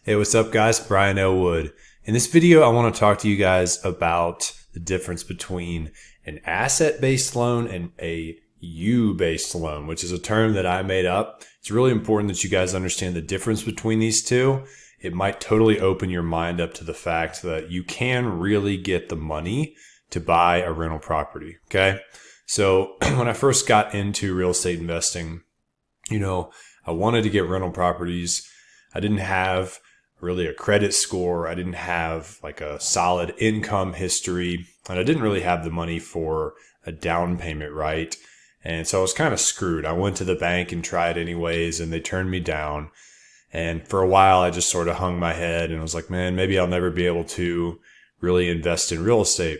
Hey, what's up guys? Brian Ellwood. In this video, I want to talk to you guys about the difference between an asset-based loan and a YouBased loan, which is a term that I made up. It's really important that you guys understand the difference between these two. It might totally open your mind up to the fact that you can really get the money to buy a rental property, okay? So when I first got into real estate investing, I wanted to get rental properties. I didn't have really a credit score. I didn't have like a solid income history, and I didn't really have the money for a down payment, right? And so I was kind of screwed. I went to the bank and tried anyways, and they turned me down. And for a while, I just sort of hung my head and was like, man, maybe I'll never be able to really invest in real estate.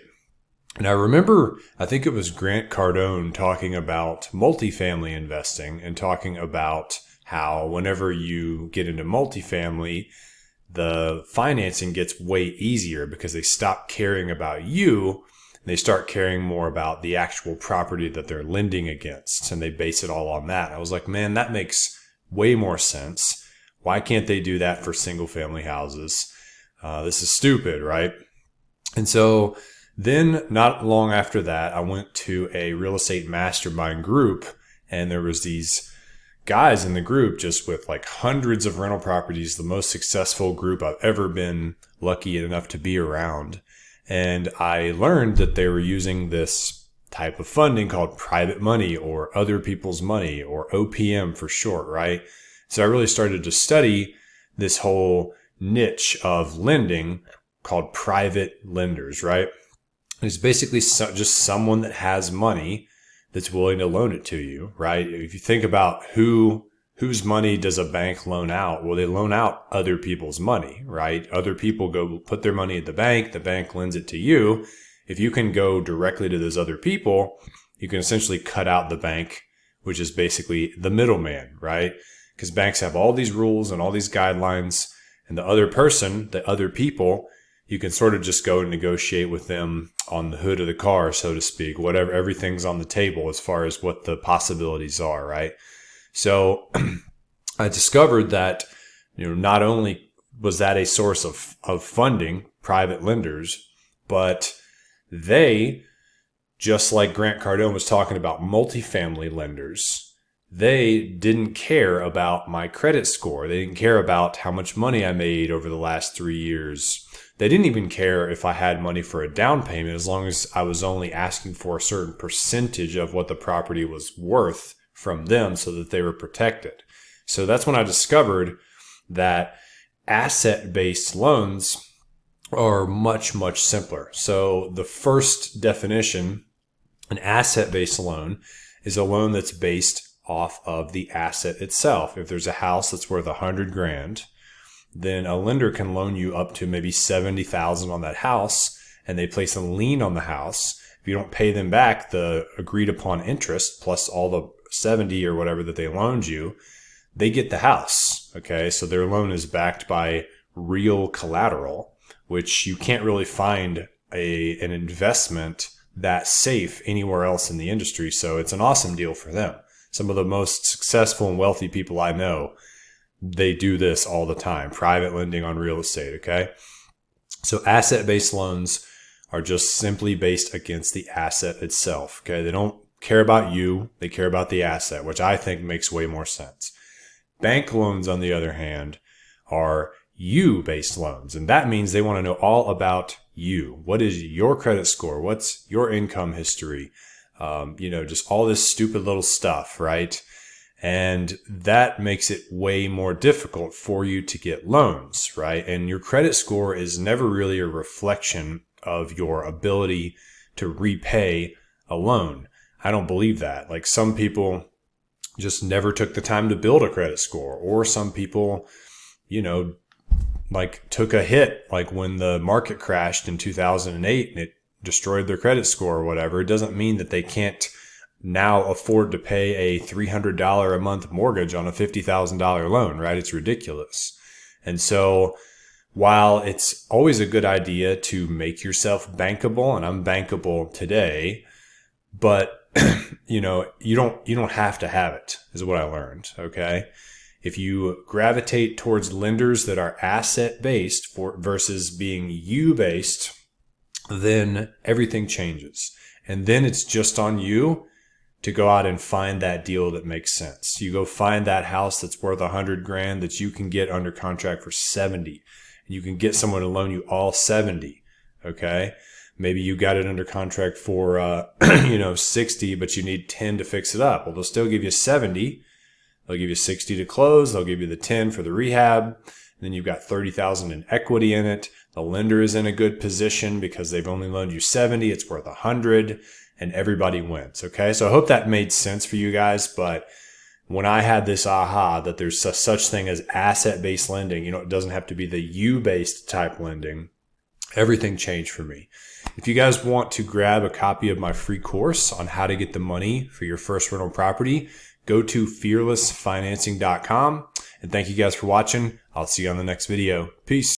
And I remember, I think it was Grant Cardone talking about multifamily investing and talking about how whenever you get into multifamily, the financing gets way easier because they stop caring about you and they start caring more about the actual property that they're lending against, and they base it all on that. I was like, man, that makes way more sense. Why can't they do that for single family houses? This is stupid, right? And so then not long after that, I went to a real estate mastermind group, and there was these guys in the group just with like hundreds of rental properties, the most successful group I've ever been lucky enough to be around. And I learned that they were using this type of funding called private money or other people's money, or OPM for short, right? So I really started to study this whole niche of lending called private lenders, right? It's basically just someone that has money that's willing to loan it to you, right? If you think about whose money does a bank loan out? Well, they loan out other people's money, right? Other people go put their money at the bank lends it to you. If you can go directly to those other people, you can essentially cut out the bank, which is basically the middleman, right? Because banks have all these rules and all these guidelines, and the other people, you can sort of just go and negotiate with them on the hood of the car, so to speak. Whatever, everything's on the table as far as what the possibilities are, right? So I discovered that, not only was that a source of funding, private lenders, but they, just like Grant Cardone was talking about multifamily lenders, they didn't care about my credit score. They didn't care about how much money I made over the last 3 years. They didn't even care if I had money for a down payment, as long as I was only asking for a certain percentage of what the property was worth from them so that they were protected. So that's when I discovered that asset-based loans are much, much simpler. So the first definition, an asset-based loan, is a loan that's based off of the asset itself. If there's a house that's worth $100,000, then a lender can loan you up to maybe $70,000 on that house, and they place a lien on the house. If you don't pay them back the agreed upon interest plus all the 70 or whatever that they loaned you, they get the house. Okay, so their loan is backed by real collateral, which you can't really find an investment that safe anywhere else in the industry. So it's an awesome deal for them. Some of the most successful and wealthy people I know, they do this all the time, private lending on real estate, okay? So asset-based loans are just simply based against the asset itself, okay? They don't care about you, they care about the asset, which I think makes way more sense. Bank loans, on the other hand, are you-based loans, and that means they want to know all about you. What is your credit score? What's your income history? Just all this stupid little stuff, right? And that makes it way more difficult for you to get loans, right? And your credit score is never really a reflection of your ability to repay a loan. I don't believe that. Like, some people just never took the time to build a credit score, or some people, took a hit, like when the market crashed in 2008 and it destroyed their credit score or whatever. It doesn't mean that they can't now afford to pay a $300 a month mortgage on a $50,000 loan, right? It's ridiculous. And so while it's always a good idea to make yourself bankable, and I'm bankable today, but you don't have to have it, is what I learned. Okay. If you gravitate towards lenders that are asset-based versus being you-based, then everything changes. And then it's just on you to go out and find that deal that makes sense. You go find that house that's worth $100,000 that you can get under contract for 70. You can get someone to loan you all 70. Okay. Maybe you got it under contract for, 60, but you need 10 to fix it up. Well, they'll still give you 70. They'll give you 60 to close. They'll give you the 10 for the rehab. And then you've got 30,000 in equity in it. The lender is in a good position because they've only loaned you 70. It's worth 100 and everybody wins. Okay. So I hope that made sense for you guys. But when I had this aha that there's such thing as asset-based lending, it doesn't have to be the you-based type lending. Everything changed for me. If you guys want to grab a copy of my free course on how to get the money for your first rental property, go to fearlessfinancing.com. And thank you guys for watching. I'll see you on the next video. Peace.